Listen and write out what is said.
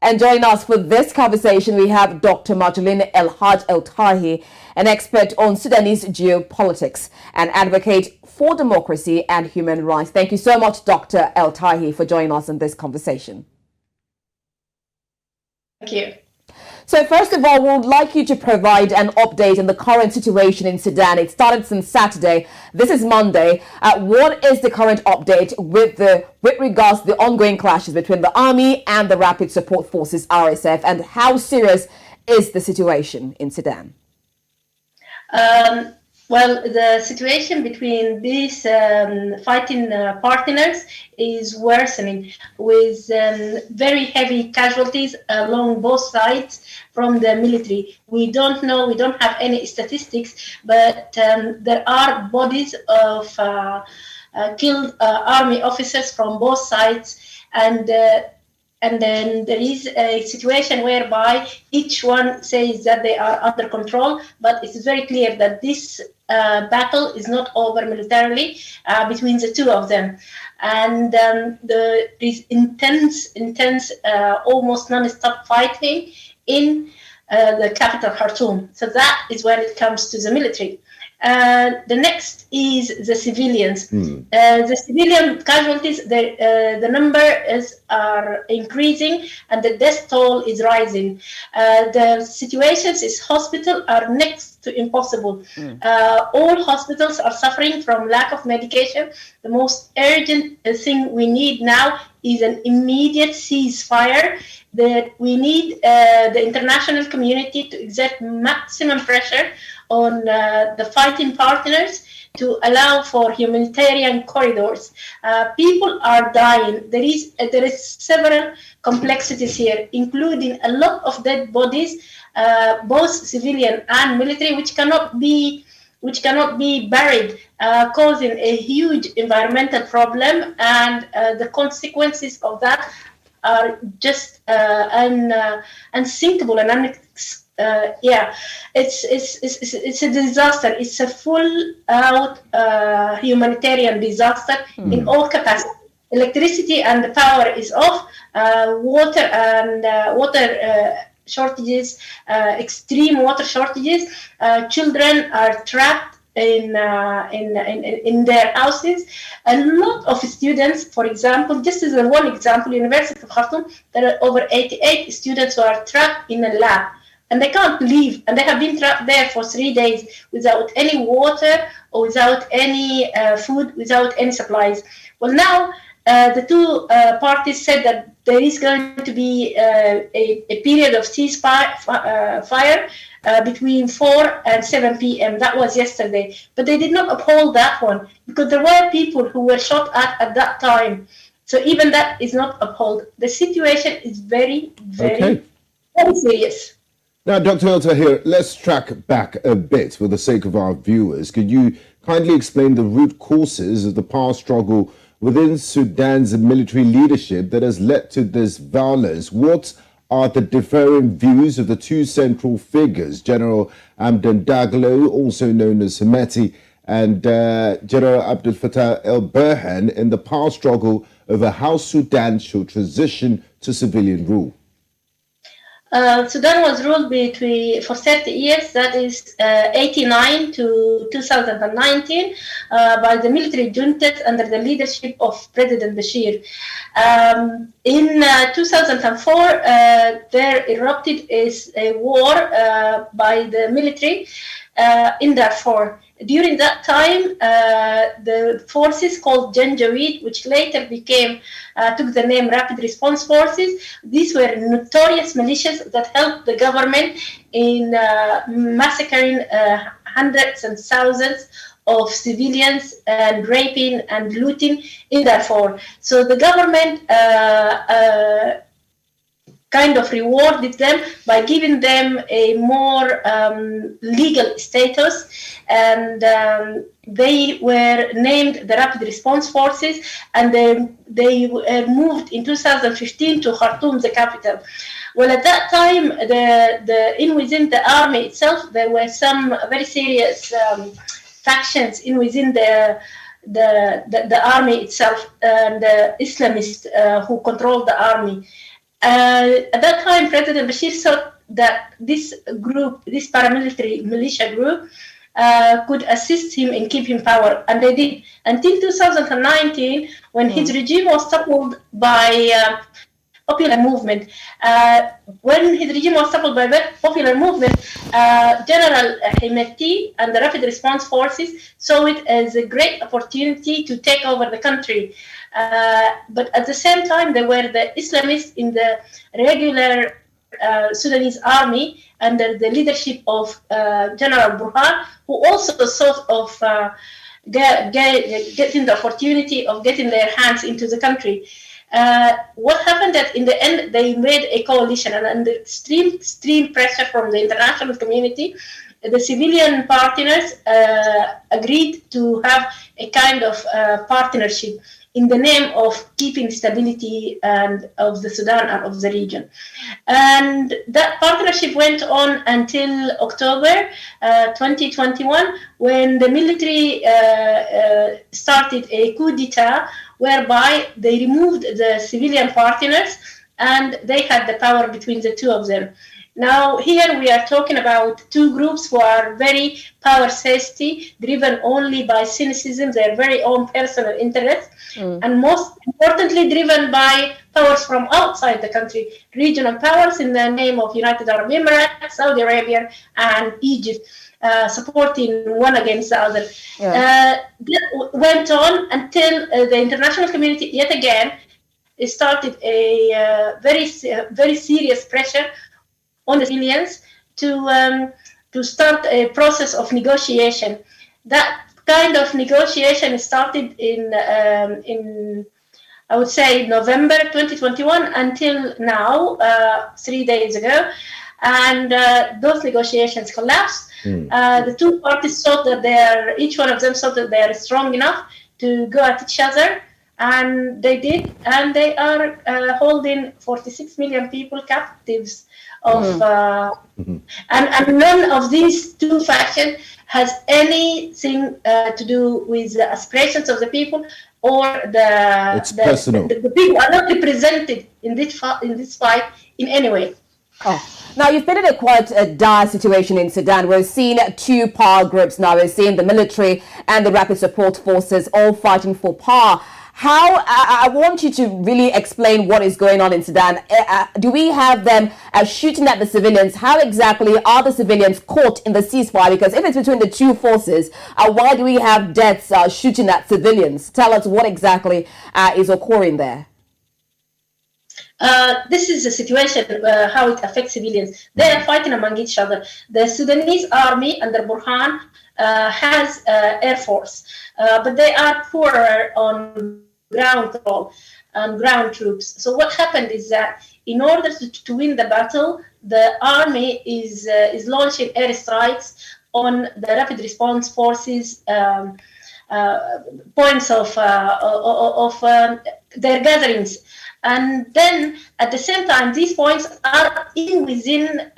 And joining us for this conversation, we have Dr. Majolin El-Haj El-Tahi, an expert on Sudanese geopolitics and advocate for democracy and human rights. Thank you so much, Dr. El-Tahi, for joining us in this conversation. Thank you. So first of all, we would like you to provide an update on the current situation in Sudan. It started since Saturday. This is Monday. What is the current update with regards to the ongoing clashes between the army and the Rapid Support Forces, RSF, and how serious is the situation in Sudan? Well, the situation between these fighting partners is worsening, with very heavy casualties along both sides from the military. We don't know, we don't have any statistics, but there are bodies of killed army officers from both sides, and then there is a situation whereby each one says that they are under control, but it is very clear that this battle is not over militarily between the two of them. And there is intense, almost non-stop fighting in the capital, Khartoum. So that is when it comes to the military. The next is the civilians. The civilian casualties, the number are increasing and the death toll is rising. The situations in hospital are next to impossible. All hospitals are suffering from lack of medication. The most urgent thing we need now is an immediate ceasefire. That we need the international community to exert maximum pressure on the fighting partners to allow for humanitarian corridors. People are dying. There is several complexities here, including a lot of dead bodies, both civilian and military, which cannot be buried, causing a huge environmental problem, and the consequences of that are just unthinkable and it's a disaster. It's a full-out humanitarian disaster in all capacities. Electricity and the power is off. Water shortages, extreme water shortages. Children are trapped in their houses. A lot of students, for example, just as one example, University of Khartoum, there are over 88 students who are trapped in a lab. And they can't leave, and they have been trapped there for 3 days without any water or without any food, without any supplies. Well, now the two parties said that there is going to be a period of ceasefire between 4 and 7 p.m. That was yesterday, but they did not uphold that one because there were people who were shot at that time. So even that is not upheld. The situation is very serious. Now, Dr. El-Tahi, let's track back a bit for the sake of our viewers. Could you kindly explain the root causes of the power struggle within Sudan's military leadership that has led to this violence? What are the differing views of the two central figures, General Hamdan Dagalo, also known as Hemeti, and General Abdel Fattah el-Burhan in the power struggle over how Sudan should transition to civilian rule? Sudan was ruled for 30 years, that is 89 to 2019, by the military juntas under the leadership of President Bashir. In 2004, there erupted a war by the military in Darfur. During that time, the forces called Janjaweed, which later took the name Rapid Response Forces, these were notorious militias that helped the government in massacring hundreds and thousands of civilians and raping and looting in Darfur. So the government kind of rewarded them by giving them a more legal status, and they were named the Rapid Response Forces, and they were moved in 2015 to Khartoum, the capital. Well, at that time, within the army itself, there were some very serious factions within the army itself, and the Islamists who controlled the army. At that time, President Bashir thought that this group, this paramilitary militia group, could assist him and keep him power, and they did until 2019, when his regime was toppled by popular movement. When his regime was toppled by popular movement, General Hemeti and the Rapid Response Forces saw it as a great opportunity to take over the country. But at the same time, there were the Islamists in the regular Sudanese army under the leadership of General Burhan, who also sort of getting the opportunity of getting their hands into the country. What happened that in the end they made a coalition, and under extreme pressure from the international community, the civilian partners agreed to have a kind of partnership in the name of keeping stability and of the Sudan and of the region. And that partnership went on until October 2021, when the military started a coup d'etat, whereby they removed the civilian partners and they had the power between the two of them. Now, here we are talking about two groups who are very power thirsty, driven only by cynicism, their very own personal interests, and most importantly, driven by powers from outside the country, regional powers in the name of United Arab Emirates, Saudi Arabia, and Egypt, supporting one against the other. That went on until the international community, yet again, started a very serious pressure on the civilians to start a process of negotiation. That kind of negotiation started in I would say November 2021 until now, 3 days ago, and those negotiations collapsed. The two parties thought that each one of them thought that they are strong enough to go at each other, and they did, and they are holding 46 million people captives. And none of these two factions has anything to do with the aspirations of the people, or the people are not represented in this fight in any way. Now, you've been in a quite dire situation in Sudan. We're seeing two power groups now. We're seeing the military and the rapid support forces all fighting for power. I want you to really explain what is going on in Sudan. Do we have them shooting at the civilians? How exactly are the civilians caught in the ceasefire? Because if it's between the two forces, why do we have deaths shooting at civilians? Tell us what exactly is occurring there. This is the situation, how it affects civilians. They are fighting among each other. The Sudanese army under Burhan has air force, but they are poorer on ground control and ground troops. So what happened is that in order to win the battle, the army is launching airstrikes on the rapid response forces points of their gatherings. And then at the same time, these points are within